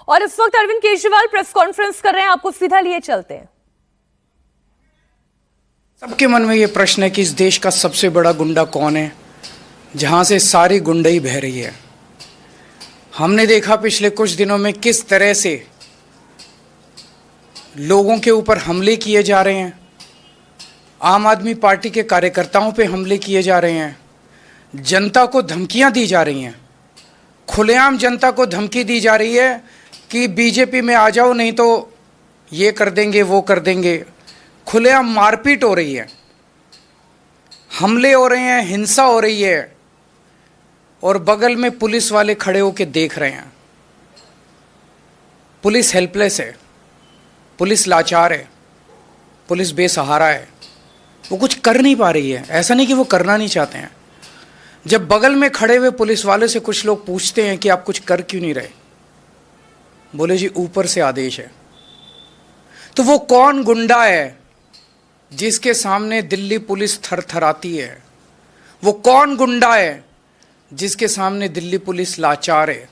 और इस वक्त अरविंद केजरीवाल प्रेस कॉन्फ्रेंस कर रहे हैं, आपको सीधा लिए चलते हैं। सबके मन में ये प्रश्न है कि इस देश का सबसे बड़ा गुंडा कौन है, जहां से सारी गुंडई बह रही है। हमने देखा पिछले कुछ दिनों में किस तरह से लोगों के ऊपर हमले किए जा रहे हैं, आम आदमी पार्टी के कार्यकर्ताओं पे हमले किए जा रहे हैं, जनता को धमकियां दी जा रही हैं, खुलेआम जनता को धमकी दी जा रही है कि बीजेपी में आ जाओ नहीं तो ये कर देंगे वो कर देंगे। खुलेआम मारपीट हो रही है, हमले हो रहे हैं, हिंसा हो रही है और बगल में पुलिस वाले खड़े होकर देख रहे हैं। पुलिस हेल्पलेस है, पुलिस लाचार है, पुलिस बेसहारा है, वो कुछ कर नहीं पा रही है। ऐसा नहीं कि वो करना नहीं चाहते हैं। जब बगल में खड़े हुए पुलिस वाले से कुछ लोग पूछते हैं कि आप कुछ कर क्यों नहीं रहे, बोले जी ऊपर से आदेश है। तो वो कौन गुंडा है जिसके सामने दिल्ली पुलिस थरथराती है? वो कौन गुंडा है जिसके सामने दिल्ली पुलिस लाचार है?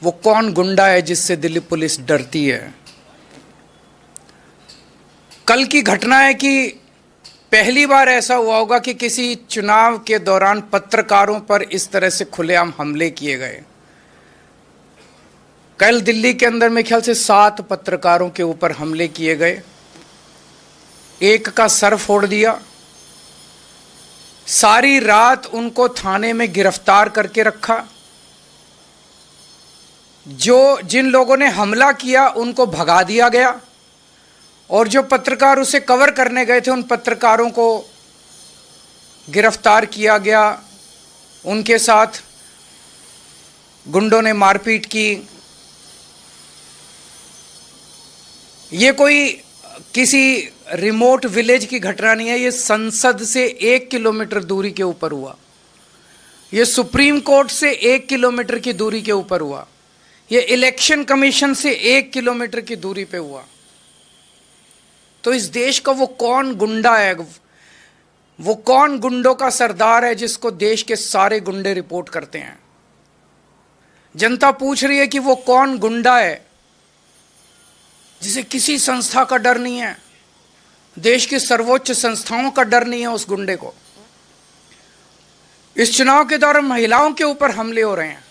वो कौन गुंडा है जिससे दिल्ली पुलिस डरती है? कल की घटना है कि पहली बार ऐसा हुआ होगा कि किसी चुनाव के दौरान पत्रकारों पर इस तरह से खुलेआम हमले किए गए। कल दिल्ली के अंदर में ख्याल से 7 पत्रकारों के ऊपर हमले किए गए। एक का सर फोड़ दिया, सारी रात उनको थाने में गिरफ्तार करके रखा। जिन लोगों ने हमला किया उनको भगा दिया गया और जो पत्रकार उसे कवर करने गए थे उन पत्रकारों को गिरफ्तार किया गया। उनके साथ गुंडों ने मारपीट की। ये कोई किसी रिमोट विलेज की घटना नहीं है, ये संसद से 1 किलोमीटर दूरी के ऊपर हुआ, ये सुप्रीम कोर्ट से 1 किलोमीटर की दूरी के ऊपर हुआ, ये इलेक्शन कमीशन से 1 किलोमीटर की दूरी पे हुआ। तो इस देश का वो कौन गुंडा है, वो कौन गुंडों का सरदार है जिसको देश के सारे गुंडे रिपोर्ट करते हैं? जनता पूछ रही है कि वो कौन गुंडा है जिसे किसी संस्था का डर नहीं है, देश की सर्वोच्च संस्थाओं का डर नहीं है उस गुंडे को। इस चुनाव के दौरान महिलाओं के ऊपर हमले हो रहे हैं।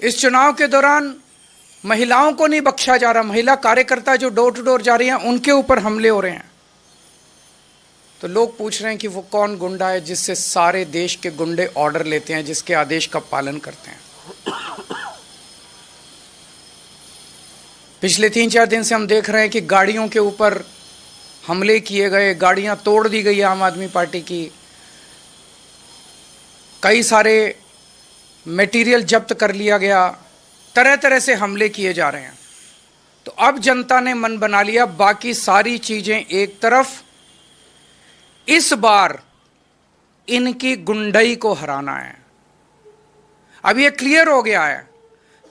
इस चुनाव के दौरान महिलाओं को नहीं बख्शा जा रहा, महिला कार्यकर्ता जो डोर टू डोर जा रही हैं उनके ऊपर हमले हो रहे हैं। तो लोग पूछ रहे हैं कि वो कौन गुंडा है जिससे सारे देश के गुंडे ऑर्डर लेते हैं, जिसके आदेश का पालन करते हैं। पिछले 3-4 दिन से हम देख रहे हैं कि गाड़ियों के ऊपर हमले किए गए, गाड़ियां तोड़ दी गई आम आदमी पार्टी की, कई सारे मटेरियल जब्त कर लिया गया, तरह तरह से हमले किए जा रहे हैं। तो अब जनता ने मन बना लिया, बाकी सारी चीजें एक तरफ, इस बार इनकी गुंडई को हराना है। अब ये क्लियर हो गया है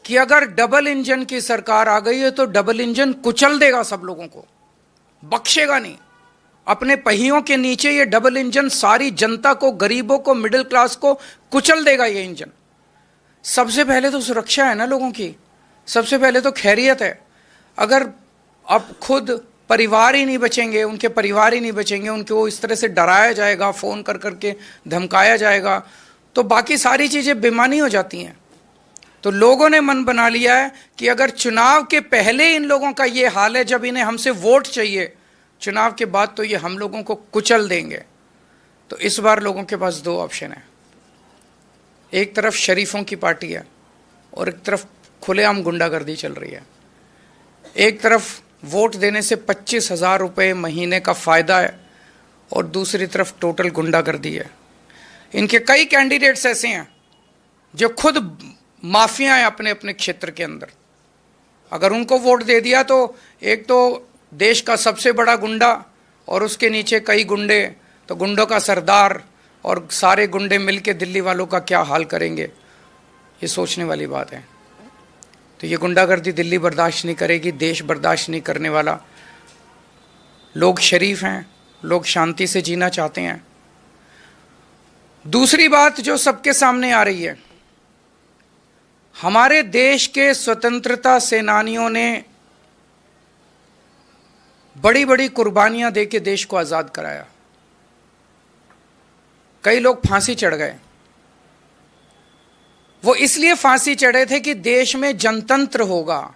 कि अगर डबल इंजन की सरकार आ गई है तो डबल इंजन कुचल देगा सब लोगों को, बख्शेगा नहीं। अपने पहियों के नीचे ये डबल इंजन सारी जनता को, गरीबों को, मिडिल क्लास को कुचल देगा ये इंजन। सबसे पहले तो सुरक्षा है ना लोगों की, सबसे पहले तो खैरियत है। अगर अब खुद परिवार ही नहीं बचेंगे, उनके परिवार ही नहीं बचेंगे, उनको इस तरह से डराया जाएगा, फ़ोन कर करके धमकाया जाएगा, तो बाकी सारी चीज़ें बेमानी हो जाती हैं। तो लोगों ने मन बना लिया है कि अगर चुनाव के पहले इन लोगों का ये हाल है, जब इन्हें हमसे वोट चाहिए, चुनाव के बाद तो ये हम लोगों को कुचल देंगे। तो इस बार लोगों के पास 2 ऑप्शन है। एक तरफ शरीफों की पार्टी है और एक तरफ खुलेआम गुंडागर्दी चल रही है। एक तरफ वोट देने से 25,000 रुपये महीने का फ़ायदा है और दूसरी तरफ टोटल गुंडागर्दी है। इनके कई कैंडिडेट्स ऐसे हैं जो खुद माफिया हैं अपने अपने क्षेत्र के अंदर। अगर उनको वोट दे दिया तो एक तो देश का सबसे बड़ा गुंडा और उसके नीचे कई गुंडे, तो गुंडों का सरदार और सारे गुंडे मिलके दिल्ली वालों का क्या हाल करेंगे, ये सोचने वाली बात है। तो ये गुंडागर्दी दिल्ली बर्दाश्त नहीं करेगी, देश बर्दाश्त नहीं करने वाला। लोग शरीफ हैं, लोग शांति से जीना चाहते हैं। दूसरी बात जो सबके सामने आ रही है, हमारे देश के स्वतंत्रता सेनानियों ने बड़ी बड़ी कुर्बानियां देके देश को आजाद कराया। कई लोग फांसी चढ़ गए। वो इसलिए फांसी चढ़े थे कि देश में जनतंत्र होगा,